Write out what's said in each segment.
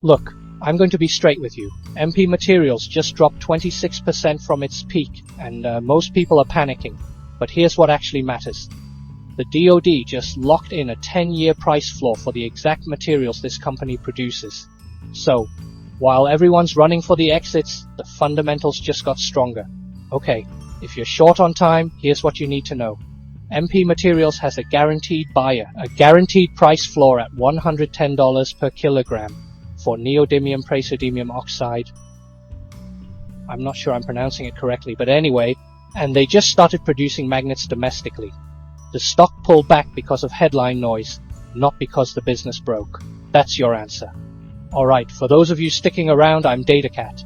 Look, I'm going to be straight with you. MP Materials just dropped 26% from its peak, and most people are panicking. But here's what actually matters. The DoD just locked in a 10-year price floor for the exact materials this company produces. So, while everyone's running for the exits, the fundamentals just got stronger. Okay, if you're short on time, here's what you need to know. MP Materials has a guaranteed buyer, a guaranteed price floor at $110 per kilogram for neodymium praseodymium oxide. I'm not sure I'm pronouncing it correctly, but anyway, and they just started producing magnets domestically. The stock pulled back because of headline noise, not because the business broke. That's your answer. Alright, for those of you sticking around, I'm DataCat.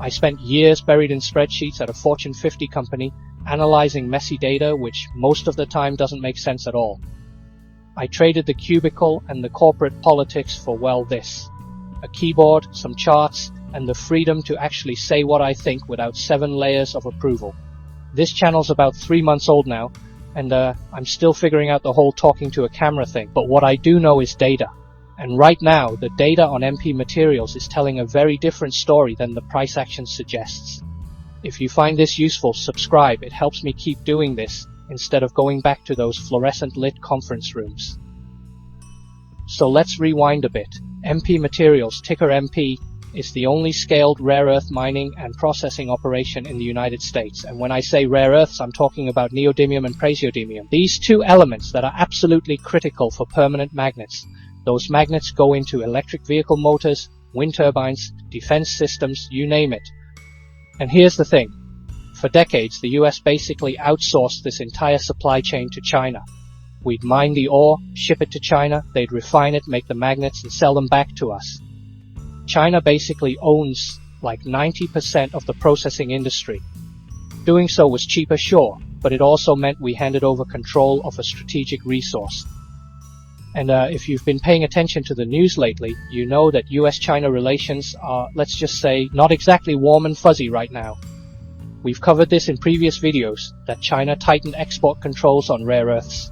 I spent years buried in spreadsheets at a Fortune 50 company, analyzing messy data which most of the time doesn't make sense at all. I traded the cubicle and the corporate politics for, well, this. A keyboard, some charts, and the freedom to actually say what I think without 7 layers of approval. This channel's about 3 months old now, and I'm still figuring out the whole talking to a camera thing, but what I do know is data. And right now, the data on MP Materials is telling a very different story than the price action suggests. If you find this useful, subscribe. It helps me keep doing this, instead of going back to those fluorescent lit conference rooms. So let's rewind a bit. MP Materials, ticker MP, is the only scaled rare earth mining and processing operation in the United States. And when I say rare earths, I'm talking about neodymium and praseodymium. These two elements that are absolutely critical for permanent magnets. Those magnets go into electric vehicle motors, wind turbines, defense systems, you name it. And here's the thing. For decades, the US basically outsourced this entire supply chain to China. We'd mine the ore, ship it to China, they'd refine it, make the magnets, and sell them back to us. China basically owns like 90% of the processing industry. Doing so was cheaper, sure, but it also meant we handed over control of a strategic resource. And if you've been paying attention to the news lately, you know that US-China relations are, let's just say, not exactly warm and fuzzy right now. We've covered this in previous videos, that China tightened export controls on rare earths.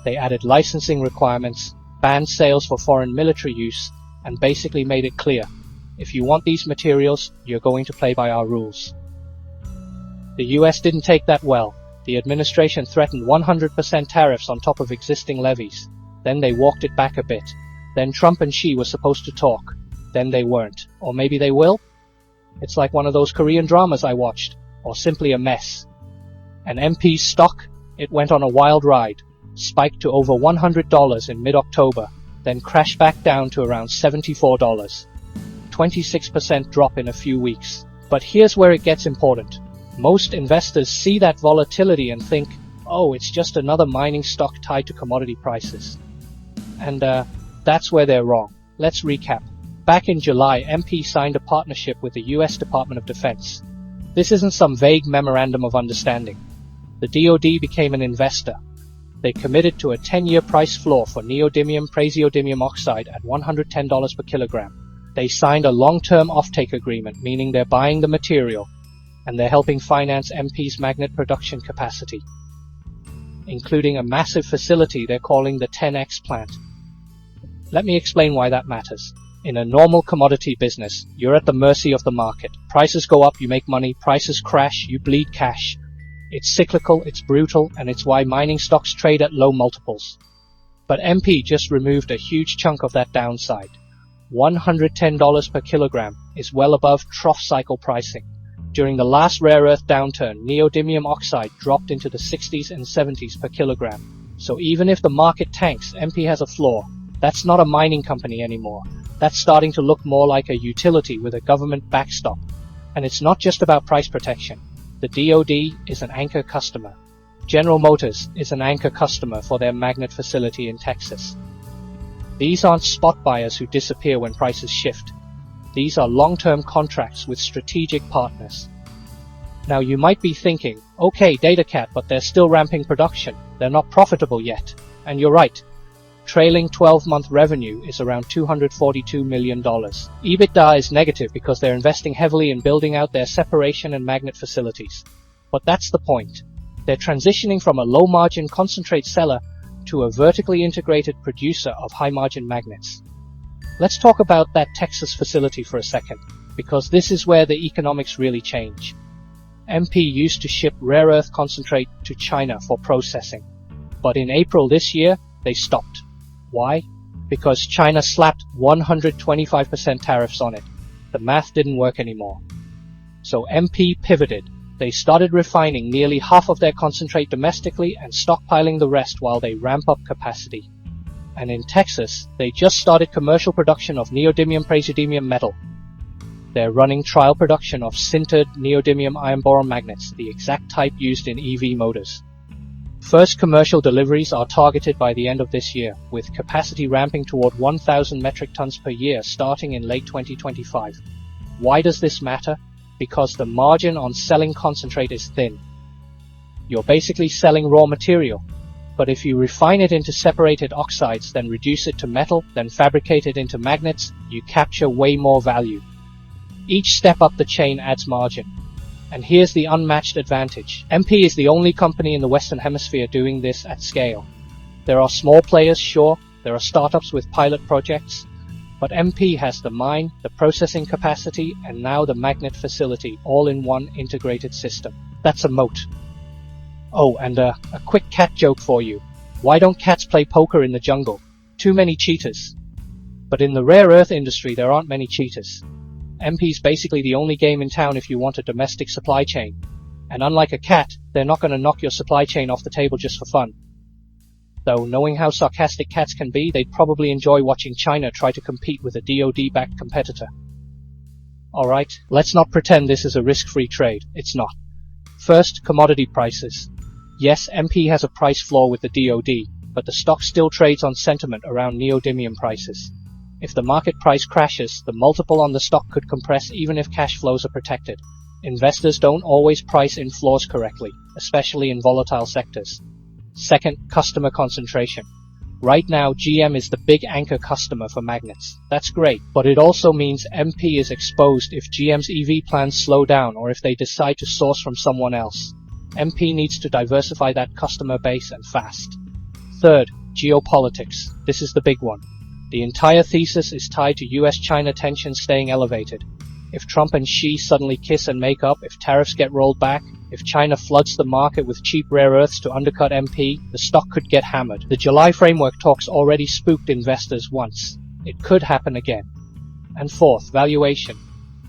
They added licensing requirements, banned sales for foreign military use, and basically made it clear, if you want these materials, you're going to play by our rules. The US didn't take that well. The administration threatened 100% tariffs on top of existing levies. Then they walked it back a bit. Then Trump and Xi were supposed to talk. Then they weren't. Or maybe they will? It's like one of those Korean dramas I watched. Or simply a mess. And MP's stock, it went on a wild ride. Spiked to over $100 in mid-October. Then crashed back down to around $74. 26% drop in a few weeks. But here's where it gets important. Most investors see that volatility and think, oh, it's just another mining stock tied to commodity prices. And that's where they're wrong. Let's recap. Back in July, MP signed a partnership with the US Department of Defense. This isn't some vague memorandum of understanding. The DoD became an investor. They committed to a 10-year price floor for neodymium praseodymium oxide at $110 per kilogram. They signed a long-term offtake agreement, meaning they're buying the material, and they're helping finance MP's magnet production capacity, including a massive facility they're calling the 10X plant. Let me explain why that matters. In a normal commodity business, you're at the mercy of the market. Prices go up, you make money. Prices crash, you bleed cash. It's cyclical, it's brutal, and it's why mining stocks trade at low multiples. But MP just removed a huge chunk of that downside. $110 per kilogram is well above trough cycle pricing. During the last rare earth downturn, neodymium oxide dropped into the 60s and 70s per kilogram. So even if the market tanks, MP has a floor. That's not a mining company anymore. That's starting to look more like a utility with a government backstop. And it's not just about price protection. The DoD is an anchor customer. General Motors is an anchor customer for their magnet facility in Texas. These aren't spot buyers who disappear when prices shift. These are long-term contracts with strategic partners. Now you might be thinking, okay, DataCat, but they're still ramping production. They're not profitable yet. And you're right. Trailing 12-month revenue is around $242 million. EBITDA is negative because they're investing heavily in building out their separation and magnet facilities. But that's the point. They're transitioning from a low-margin concentrate seller to a vertically integrated producer of high-margin magnets. Let's talk about that Texas facility for a second, because this is where the economics really change. MP used to ship rare earth concentrate to China for processing, but in April this year, they stopped. Why? Because China slapped 125% tariffs on it. The math didn't work anymore. So MP pivoted. They started refining nearly half of their concentrate domestically and stockpiling the rest while they ramp up capacity. And in Texas, they just started commercial production of neodymium-praseodymium metal. They're running trial production of sintered neodymium iron-boron magnets, the exact type used in EV motors. First commercial deliveries are targeted by the end of this year, with capacity ramping toward 1,000 metric tons per year starting in late 2025. Why does this matter? Because the margin on selling concentrate is thin. You're basically selling raw material. But if you refine it into separated oxides, then reduce it to metal, then fabricate it into magnets, you capture way more value. Each step up the chain adds margin. And here's the unmatched advantage. MP is the only company in the Western Hemisphere doing this at scale. There are small players, sure, there are startups with pilot projects, but MP has the mine, the processing capacity, and now the magnet facility, all in one integrated system. That's a moat. Oh, and a quick cat joke for you. Why don't cats play poker in the jungle? Too many cheaters. But in the rare earth industry, there aren't many cheaters. MP's basically the only game in town if you want a domestic supply chain. And unlike a cat, they're not going to knock your supply chain off the table just for fun. Though, knowing how sarcastic cats can be, they'd probably enjoy watching China try to compete with a DoD-backed competitor. Alright, let's not pretend this is a risk-free trade. It's not. First, commodity prices. Yes, MP has a price floor with the DoD, but the stock still trades on sentiment around neodymium prices. If the market price crashes, the multiple on the stock could compress even if cash flows are protected. Investors don't always price in floors correctly, especially in volatile sectors. Second, customer concentration. Right now, GM is the big anchor customer for magnets. That's great, but it also means MP is exposed if GM's EV plans slow down or if they decide to source from someone else. MP needs to diversify that customer base and fast. Third, geopolitics. This is the big one. The entire thesis is tied to US-China tensions staying elevated. If Trump and Xi suddenly kiss and make up, if tariffs get rolled back, if China floods the market with cheap rare earths to undercut MP, the stock could get hammered. The July framework talks already spooked investors once. It could happen again. And fourth, valuation.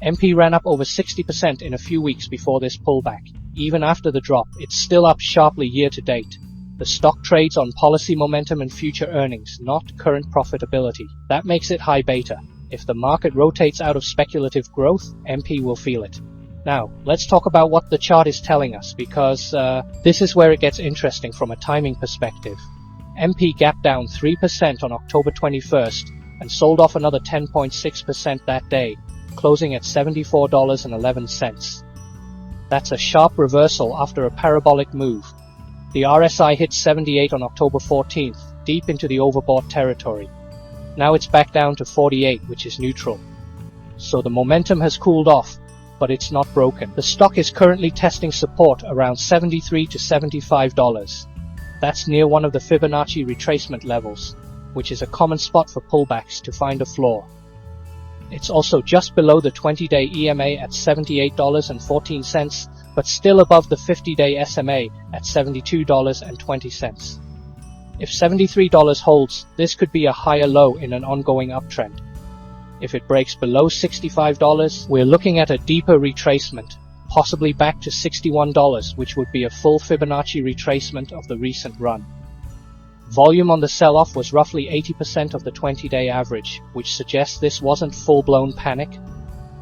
MP ran up over 60% in a few weeks before this pullback. Even after the drop, it's still up sharply year to date. The stock trades on policy momentum and future earnings, not current profitability. That makes it high beta. If the market rotates out of speculative growth, MP will feel it. Now, let's talk about what the chart is telling us, because this is where it gets interesting from a timing perspective. MP gapped down 3% on October 21st and sold off another 10.6% that day, closing at $74.11. That's a sharp reversal after a parabolic move. The RSI hit 78 on October 14th, deep into the overbought territory. Now it's back down to 48, which is neutral. So the momentum has cooled off, but it's not broken. The stock is currently testing support around $73 to $75. That's near one of the Fibonacci retracement levels, which is a common spot for pullbacks to find a floor. It's also just below the 20-day EMA at $78.14, but still above the 50-day SMA at $72.20. If $73 holds, this could be a higher low in an ongoing uptrend. If it breaks below $65, we're looking at a deeper retracement, possibly back to $61, which would be a full Fibonacci retracement of the recent run. Volume on the sell-off was roughly 80% of the 20-day average, which suggests this wasn't full-blown panic.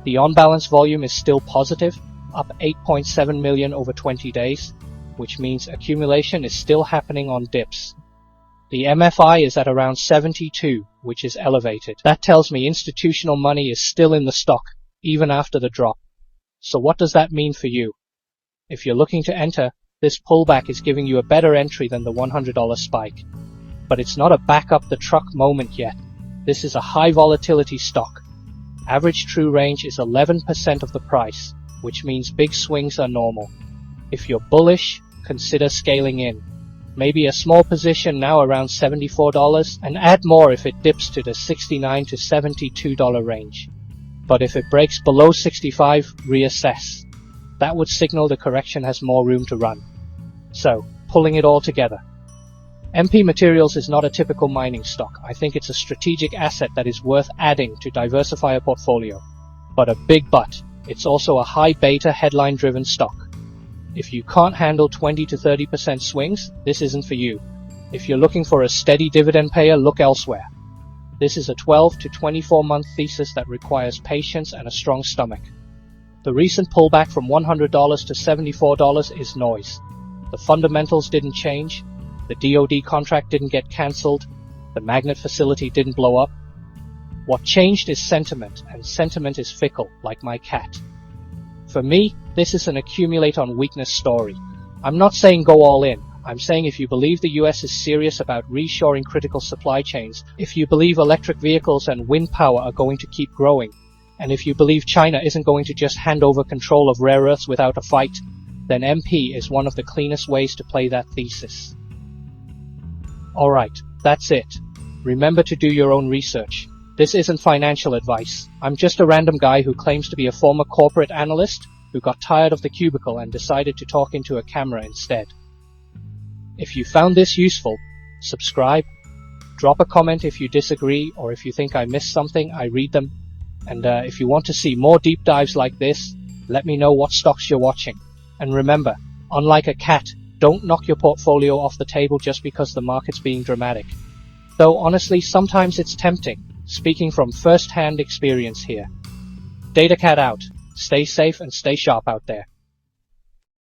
The on-balance volume is still positive, up 8.7 million over 20 days, which means accumulation is still happening on dips. The MFI is at around 72, which is elevated. That tells me institutional money is still in the stock, even after the drop. So what does that mean for you? If you're looking to enter, this pullback is giving you a better entry than the $100 spike. But it's not a back up the truck moment yet. This is a high volatility stock. Average true range is 11% of the price, which means big swings are normal. If you're bullish, consider scaling in. Maybe a small position now around $74 and add more if it dips to the $69 to $72 range. But if it breaks below 65, reassess. That would signal the correction has more room to run. So, pulling it all together. MP Materials is not a typical mining stock. I think it's a strategic asset that is worth adding to diversify a portfolio. But a big but, it's also a high beta headline driven stock. If you can't handle 20 to 30% swings, this isn't for you. If you're looking for a steady dividend payer, look elsewhere. This is a 12 to 24 month thesis that requires patience and a strong stomach. The recent pullback from $100 to $74 is noise. The fundamentals didn't change. The DoD contract didn't get cancelled. The magnet facility didn't blow up. What changed is sentiment, and sentiment is fickle, like my cat. For me, this is an accumulate on weakness story. I'm not saying go all in. I'm saying if you believe the US is serious about reshoring critical supply chains, if you believe electric vehicles and wind power are going to keep growing, and if you believe China isn't going to just hand over control of rare earths without a fight, then MP is one of the cleanest ways to play that thesis. Alright, that's it. Remember to do your own research. This isn't financial advice. I'm just a random guy who claims to be a former corporate analyst who got tired of the cubicle and decided to talk into a camera instead. If you found this useful, subscribe, drop a comment if you disagree or if you think I missed something, I read them. And if you want to see more deep dives like this, let me know what stocks you're watching. And remember, unlike a cat, don't knock your portfolio off the table just because the market's being dramatic. Though honestly, sometimes it's tempting, speaking from first-hand experience here. DataCat out. Stay safe and stay sharp out there.